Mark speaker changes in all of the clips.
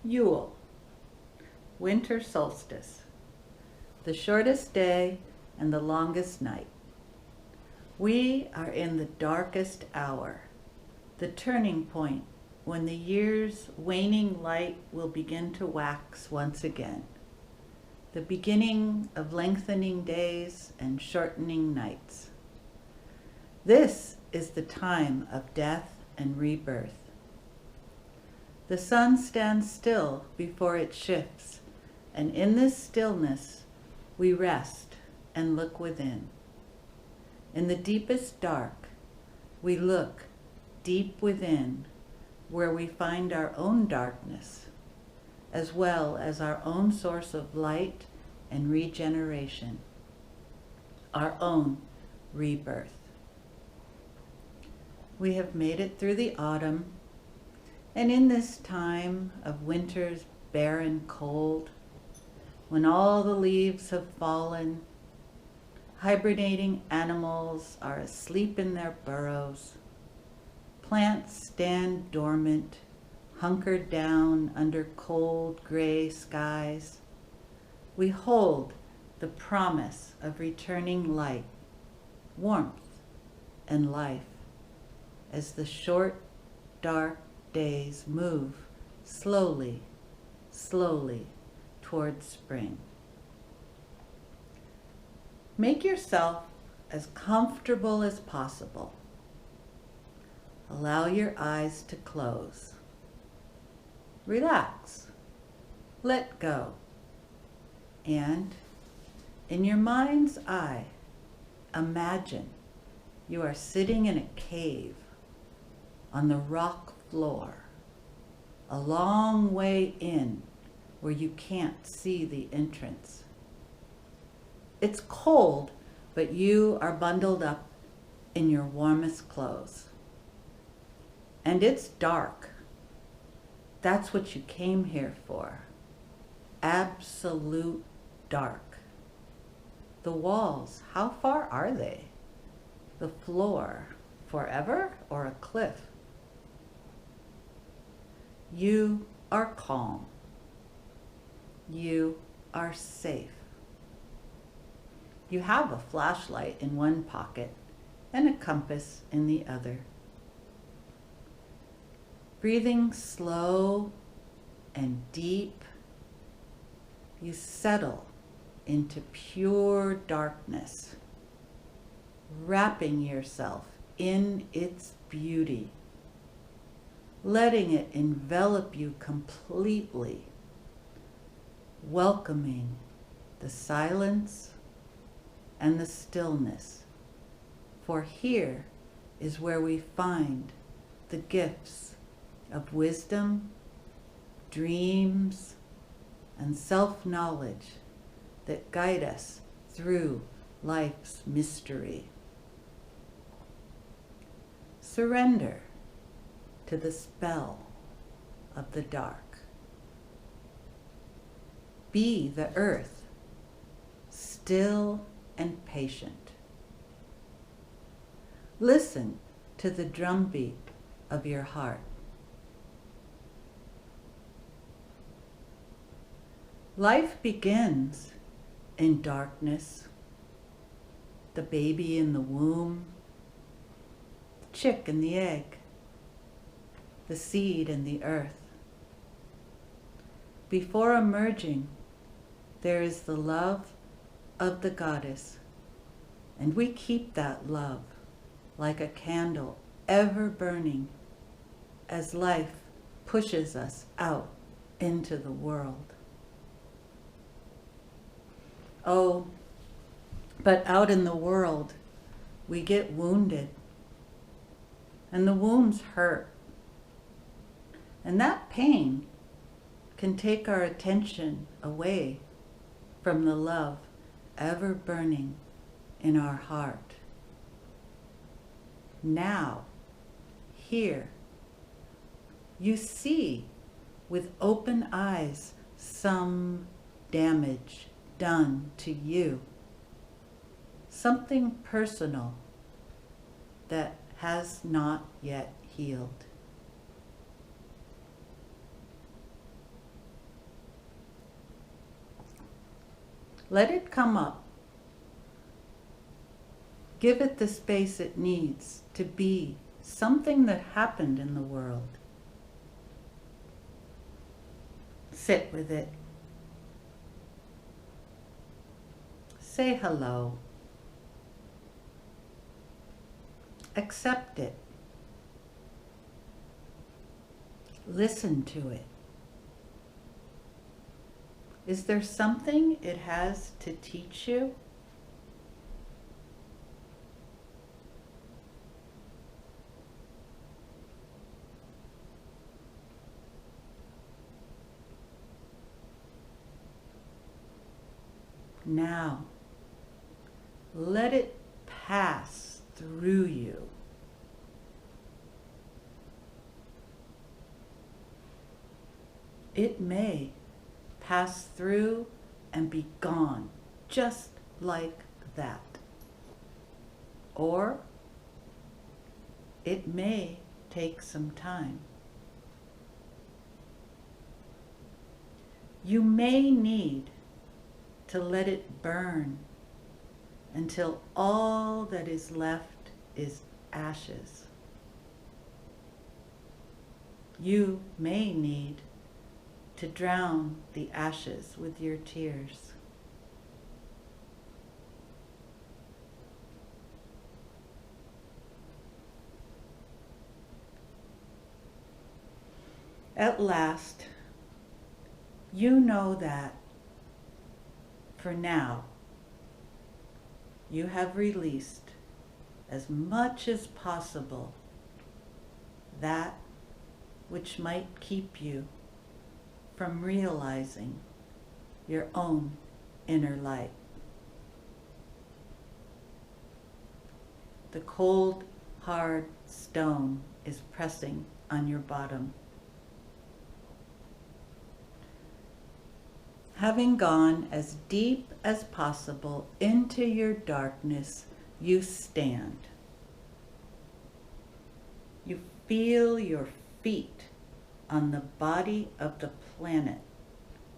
Speaker 1: Yule, winter solstice, the shortest day and the longest night. We are in the darkest hour, the turning point when the year's waning light will begin to wax once again, the beginning of lengthening days and shortening nights. This is the time of death and rebirth. The sun stands still before it shifts, and in this stillness we rest and look within. In the deepest dark, we look deep within, where we find our own darkness, as well as our own source of light and regeneration, our own rebirth. We have made it through the autumn, and in this time of winter's barren cold, when all the leaves have fallen, hibernating animals are asleep in their burrows, plants stand dormant, hunkered down under cold gray skies, we hold the promise of returning light, warmth, and life as the short, dark days move slowly, slowly towards spring. Make yourself as comfortable as possible. Allow your eyes to close. Relax. Let go. And in your mind's eye, imagine you are sitting in a cave on the rock floor, a long way in where you can't see the entrance. It's cold, but you are bundled up in your warmest clothes. And it's dark. That's what you came here for. Absolute dark. The walls, how far are they? The floor, forever or a cliff? You are calm. You are safe. You have a flashlight in one pocket and a compass in the other. Breathing slow and deep, you settle into pure darkness, wrapping yourself in its beauty, letting it envelop you completely, welcoming the silence and the stillness. For here is where we find the gifts of wisdom, dreams, and self-knowledge that guide us through life's mystery. Surrender to the spell of the dark. Be the earth, still and patient. Listen to the drumbeat of your heart. Life begins in darkness. The baby in the womb, the chick in the egg, the seed in the earth. Before emerging, there is the love of the goddess, and we keep that love like a candle ever burning as life pushes us out into the world. Oh, but out in the world, we get wounded, and the wounds hurt. And that pain can take our attention away from the love ever burning in our heart. Now, here, you see with open eyes some damage done to you, something personal that has not yet healed. Let it come up. Give it the space it needs to be something that happened in the world. Sit with it. Say hello. Accept it. Listen to it. Is there something it has to teach you? Now, let it pass through you. It may pass through and be gone just like that. Or it may take some time. You may need to let it burn until all that is left is ashes. You may need to drown the ashes with your tears. At last, you know that for now, you have released as much as possible that which might keep you from realizing your own inner light. The cold, hard stone is pressing on your bottom. Having gone as deep as possible into your darkness, you stand. You feel your feet on the body of the planet,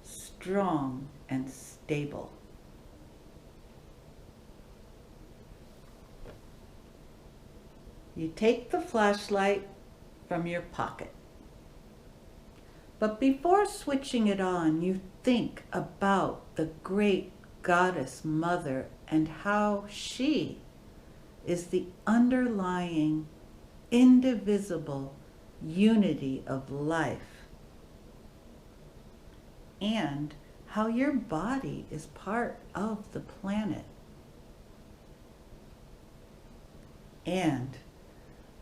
Speaker 1: strong and stable. You take the flashlight from your pocket. But before switching it on, you think about the great goddess mother and how she is the underlying, indivisible unity of life, and how your body is part of the planet, and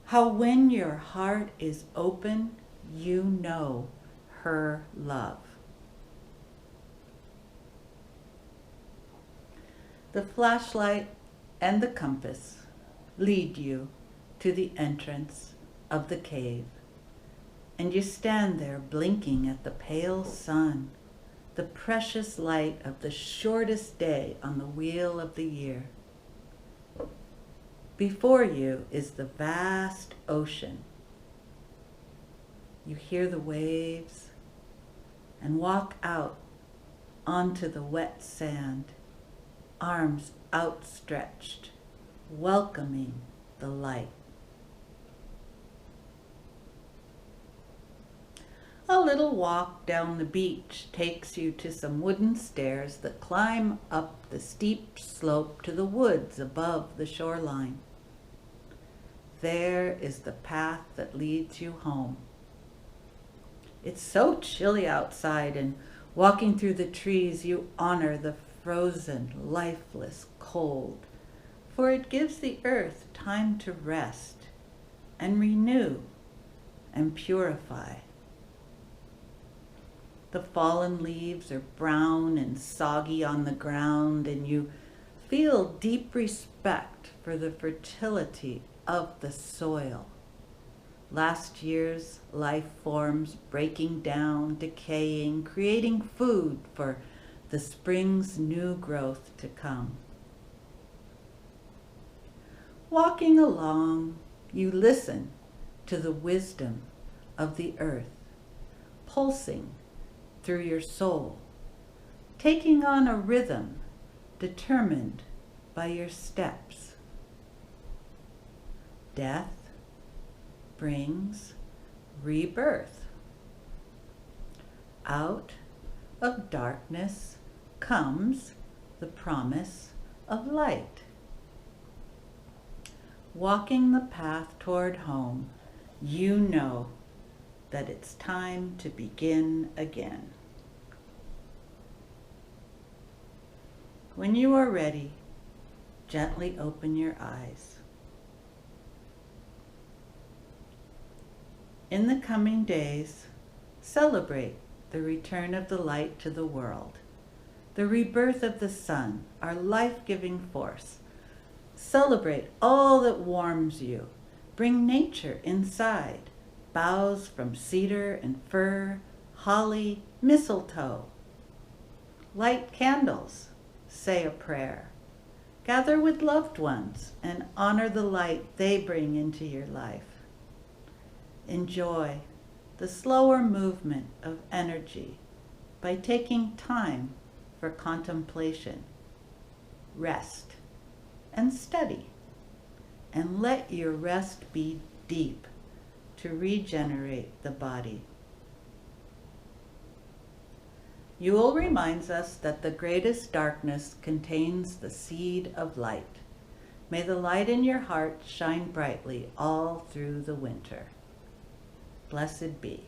Speaker 1: how when your heart is open, you know her love. The flashlight and the compass lead you to the entrance of the cave, and you stand there blinking at the pale sun, the precious light of the shortest day on the wheel of the year. Before you is the vast ocean. You hear the waves and walk out onto the wet sand, arms outstretched, welcoming the light. A little walk down the beach takes you to some wooden stairs that climb up the steep slope to the woods above the shoreline. There is the path that leads you home. It's so chilly outside, and walking through the trees, you honor the frozen, lifeless cold, for it gives the earth time to rest and renew and purify. The fallen leaves are brown and soggy on the ground, and you feel deep respect for the fertility of the soil. Last year's life forms breaking down, decaying, creating food for the spring's new growth to come. Walking along, you listen to the wisdom of the earth, pulsing through your soul, taking on a rhythm determined by your steps. Death brings rebirth. Out of darkness comes the promise of light. Walking the path toward home, you know that it's time to begin again. When you are ready, gently open your eyes. In the coming days, celebrate the return of the light to the world, the rebirth of the sun, our life-giving force. Celebrate all that warms you. Bring nature inside, boughs from cedar and fir, holly, mistletoe. Light candles, say a prayer. Gather with loved ones and honor the light they bring into your life. Enjoy the slower movement of energy by taking time for contemplation, rest, and study. And let your rest be deep to regenerate the body. Yule reminds us that the greatest darkness contains the seed of light. May the light in your heart shine brightly all through the winter. Blessed be.